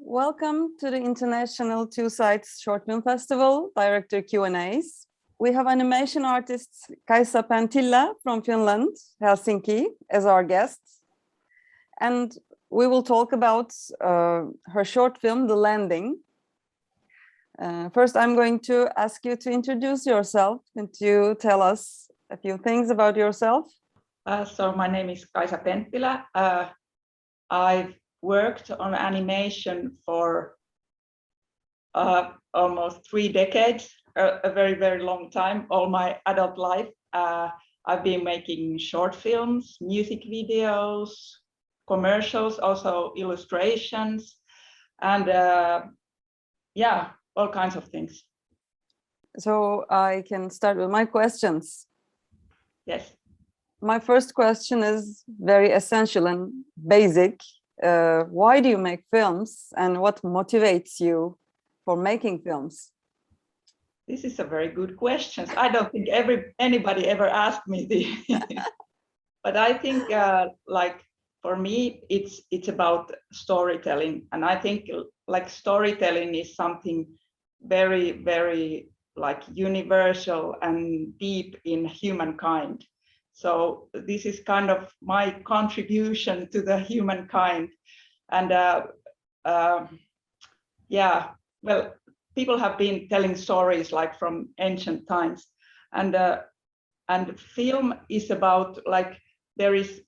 Welcome to the International Two Sides Short Film Festival Director Q&As. We have animation artist Kaisa Pentila from Finland, Helsinki, as our guest. And we will talk about her short film, The Landing. First, I'm going to ask you to introduce yourself and to tell us a few things about yourself. So my name is Kaisa Pentila. I've worked on animation for almost 3 decades, a very, very long time, all my adult life. I've been making short films, music videos, commercials, also illustrations, and yeah, all kinds of things. So I can start with my questions. Yes. My first question is very essential and basic. Why do you make films and what motivates you for making films? This is a very good question. I don't think anybody ever asked me this. But I think like for me, it's about storytelling. And I think like storytelling is something very, very like universal and deep in humankind. So this is kind of my contribution to the humankind. And yeah, well, people have been telling stories like from ancient times. And film is about like, there is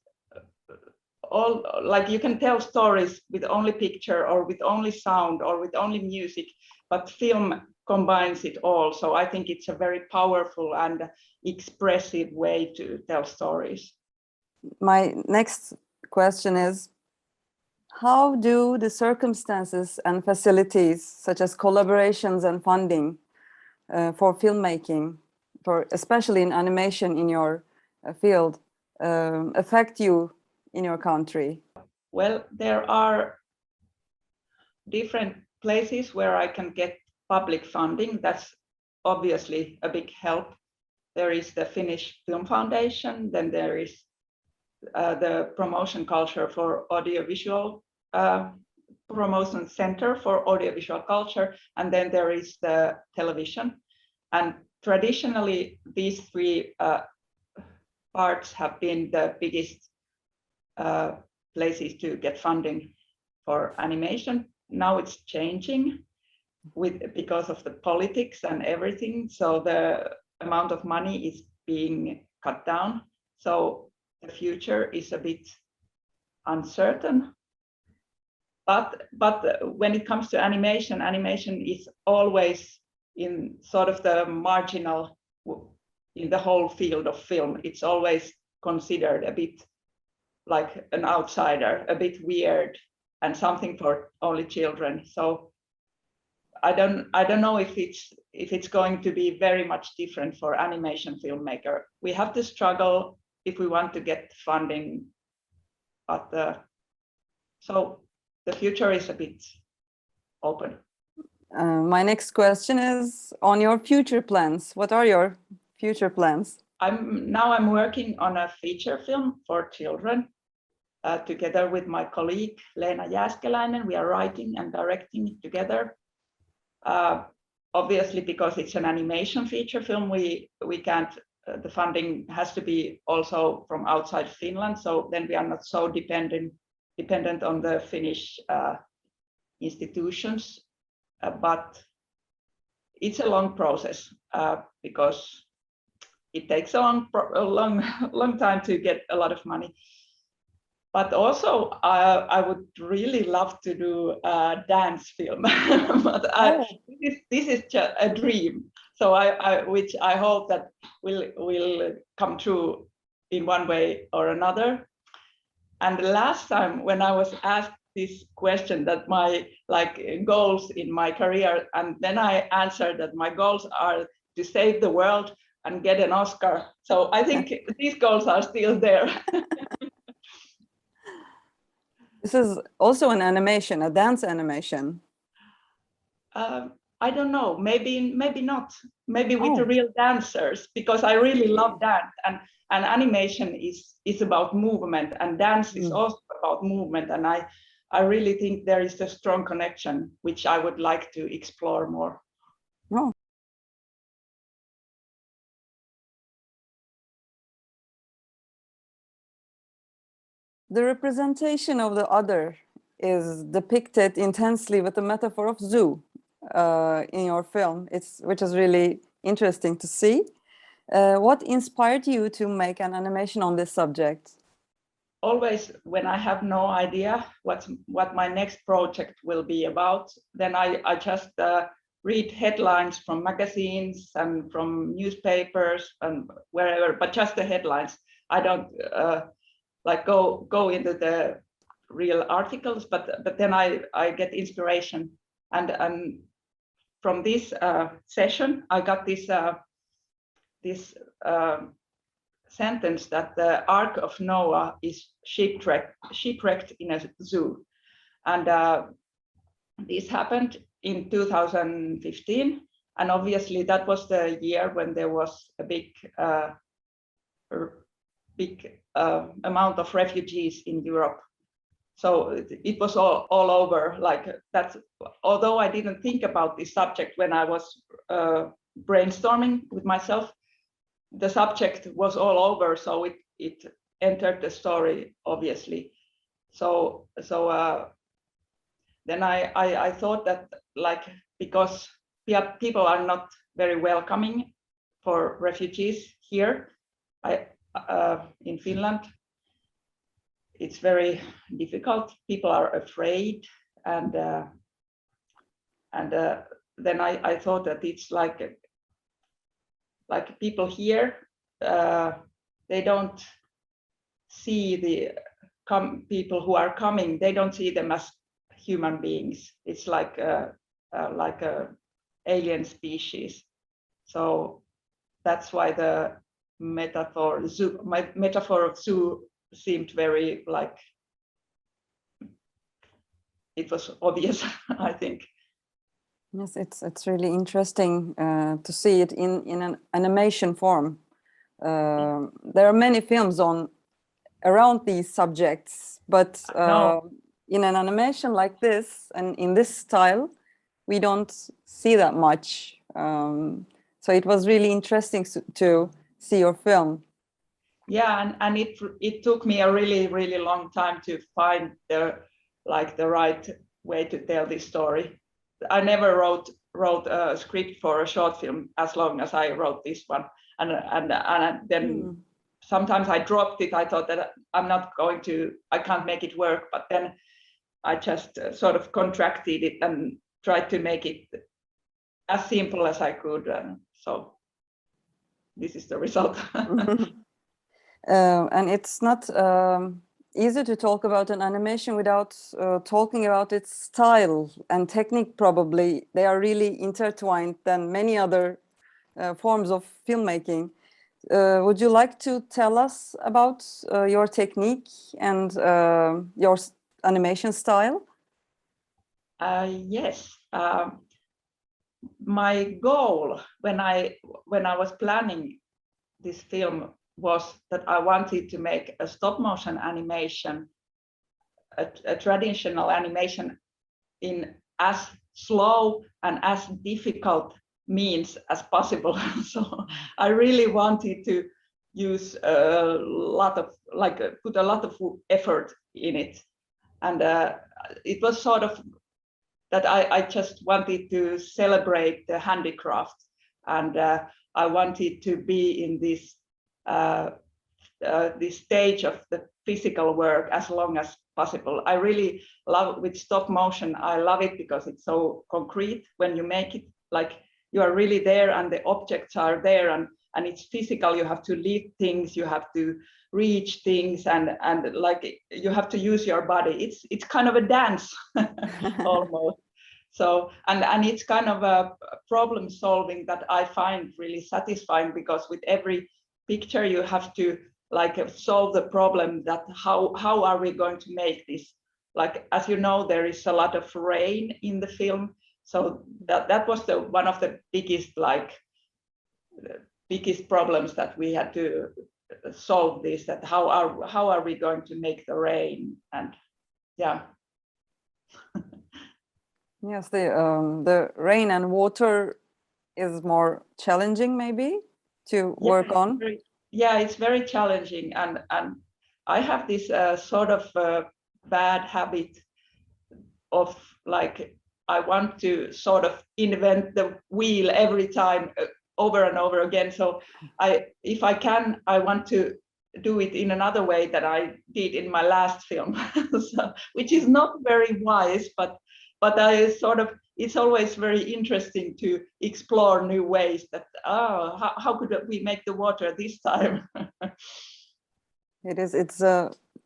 all, like you can tell stories with only picture or with only sound or with only music, but film combines it all. So I think it's a very powerful and expressive way to tell stories. My next question is, how do the circumstances and facilities, such as collaborations and funding for filmmaking, especially in animation in your field, affect you in your country? Well, there are different places where I can get public funding. That's obviously a big help. There is the Finnish Film Foundation, then there is the Promotion Culture for Audiovisual Promotion Center for Audiovisual Culture, and then there is the television. And traditionally, these 3 parts have been the biggest places to get funding for animation. Now it's changing because of the politics and everything. So the amount of money is being cut down. So the future is a bit uncertain. But when it comes to animation, animation is always in sort of the marginal in the whole field of film. It's always considered a bit like an outsider, a bit weird, and something for only children. So I don't know if it's going to be very much different for animation filmmaker. We have to struggle if we want to get funding, but so the future is a bit open. My next question is on your future plans. What are your future plans? I'm working on a feature film for children together with my colleague Leena Jääskeläinen. We are writing and directing it together. Obviously, because it's an animation feature film, we can't. The funding has to be also from outside Finland. So then we are not so dependent on the Finnish institutions. But it's a long process because it takes a long time to get a lot of money. But also, I would really love to do a dance film, but this is just a dream. So which I hope that will come true in one way or another. And the last time when I was asked this question, that my goals in my career, and then I answered that my goals are to save the world and get an Oscar. So I think these goals are still there. This is also an animation, a dance animation. I don't know, maybe not. Maybe with the real dancers, because I really love dance, and animation is about movement, and dance is also about movement. And I really think there is a strong connection, which I would like to explore more. Oh. The representation of the other is depicted intensely with the metaphor of zoo in your film, which is really interesting to see. What inspired you to make an animation on this subject? Always when I have no idea what my next project will be about, then I just read headlines from magazines and from newspapers and wherever, but just the headlines. I don't like go into the real articles, but then I get inspiration, and from this session I got this sentence that the Ark of Noah is shipwrecked in a zoo, and this happened in 2015, and obviously that was the year when there was a big amount of refugees in Europe. So it was all over like that. Although I didn't think about this subject when I was brainstorming with myself, the subject was all over, so it entered the story, obviously. So then I thought that, like, because people are not very welcoming for refugees here in Finland, it's very difficult. People are afraid, and then I thought that it's like people here, they don't see the people who are coming. They don't see them as human beings. It's like a alien species. So that's why the metaphor of zoo seemed very, like, it was obvious, I think. Yes, it's really interesting to see it in an animation form. There are many films around these subjects, but in an animation like this and in this style, we don't see that much. So it was really interesting to see your film. Yeah, and it took me a really long time to find the right way to tell this story. I never wrote a script for a short film as long as I wrote this one, and then sometimes I dropped it. I thought that I can't make it work, but then I just sort of contracted it and tried to make it as simple as I could, so this is the result. And it's not easy to talk about an animation without talking about its style and technique. Probably they are really intertwined than many other forms of filmmaking. Would you like to tell us about your technique and your animation style? Yes. My goal when I was planning this film was that I wanted to make a stop motion animation, a traditional animation, in as slow and as difficult means as possible. So I really wanted to use a lot of, put a lot of effort in it, and it was sort of that I just wanted to celebrate the handicraft, and I wanted to be in this stage of the physical work as long as possible. I really love with stop motion. I love it because it's so concrete. When you make it, like, you are really there and the objects are there, and it's physical. You have to lift things, you have to reach things, and like you have to use your body. It's kind of a dance almost. So and it's kind of a problem solving that I find really satisfying, because with every picture you have to solve the problem that how are we going to make this, like, as you know, there is a lot of rain in the film, so that was one of the biggest problems that we had to solve, this, that how are we going to make the rain, and yeah. Yes, the rain and water is more challenging maybe to work on. It's very challenging, and I have this sort of bad habit of like I want to sort of invent the wheel every time over and over again. So if I can, I want to do it in another way that I did in my last film, so, which is not very wise, but I sort of, it's always very interesting to explore new ways that, how could we make the water this time? It's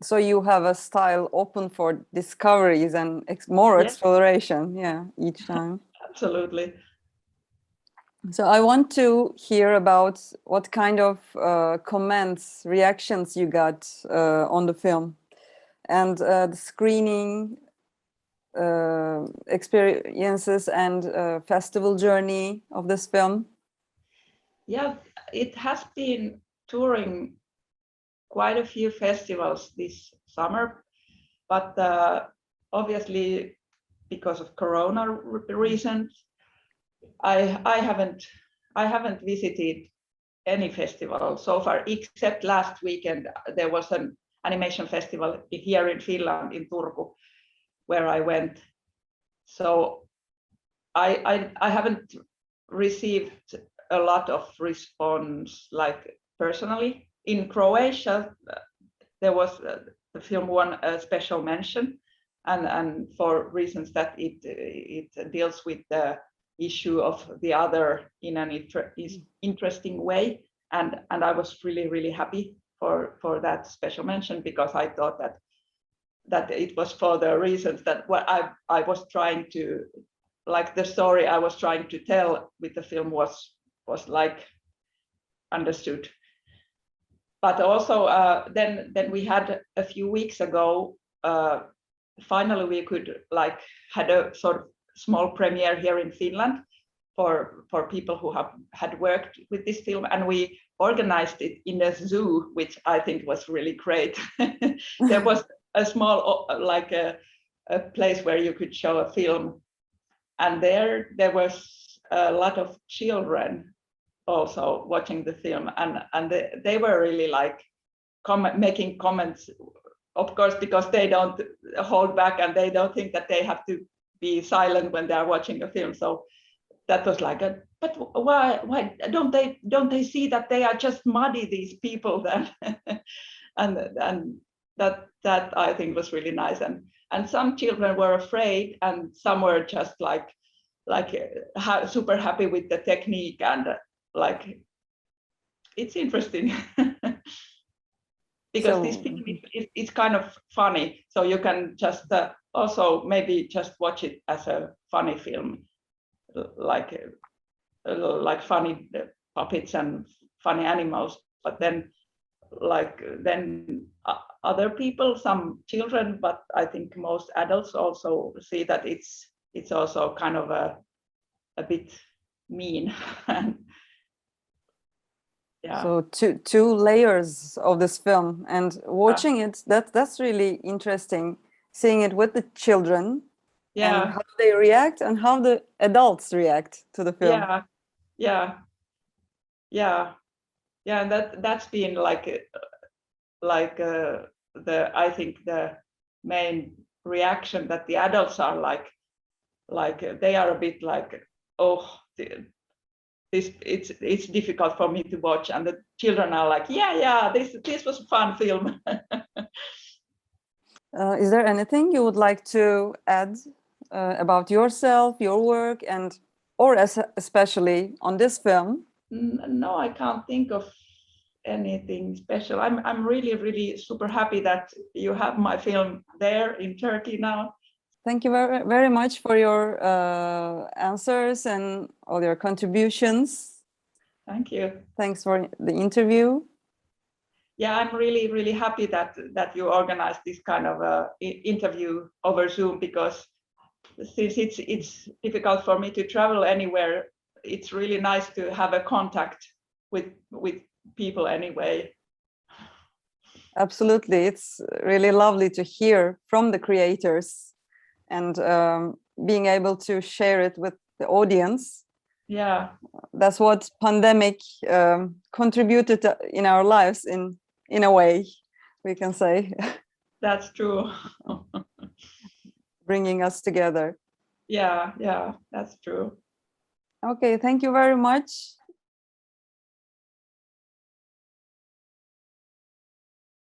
so you have a style open for discoveries and more exploration, each time. Absolutely. So I want to hear about what kind of comments, reactions you got on the film, and the screening experiences and festival journey of this film. Yeah, it has been touring quite a few festivals this summer, but obviously because of Corona reasons, I haven't visited any festival so far, except last weekend there was an animation festival here in Finland, in Turku, where I went. So I haven't received a lot of response, like personally. In Croatia, there was the film won a special mention, and for reasons that it deals with the issue of the other in an interesting way, and I was really happy for that special mention, because I thought that it was for the reasons that what I was trying to, like the story I was trying to tell with the film was like understood. But also then we had a few weeks ago, finally we could like had a sort of small premiere here in Finland for people who had worked with this film, and we organized it in a zoo, which I think was really great. There was a small like a place where you could show a film, and there was a lot of children also watching the film, and they were really like making comments, of course, because they don't hold back and they don't think that they have to be silent when they are watching a film. So that was like but why don't they see that they are just muddy, these people then? and that I think was really nice, and some children were afraid and some were just like super happy with the technique, and like it's interesting. Because so, this film is kind of funny, so you can just also maybe just watch it as a funny film, like funny puppets and funny animals, but then other people, some children, but I think most adults also see that it's also kind of a bit mean. Yeah. So two layers of this film, and watching it, that's really interesting, seeing it with the children, and how they react and how the adults react to the film. And that's been like the, I think the main reaction, that the adults are like they are a bit like, oh, it's difficult for me to watch, and the children are like, this was a fun film. Is there anything you would like to add about yourself, your work, or especially on this film? No, I can't think of anything special. I'm really super happy that you have my film there in Turkey now. Thank you very much for your answers and all your contributions. Thank you. Thanks for the interview. Yeah, I'm really happy that you organized this kind of interview over Zoom, because since it's difficult for me to travel anywhere, it's really nice to have a contact with people anyway. Absolutely, it's really lovely to hear from the creators. And being able to share it with the audience. Yeah, That's what pandemic contributed in our lives in a way, we can say, that's true. bringing us together. Yeah, that's true. Okay, thank you very much.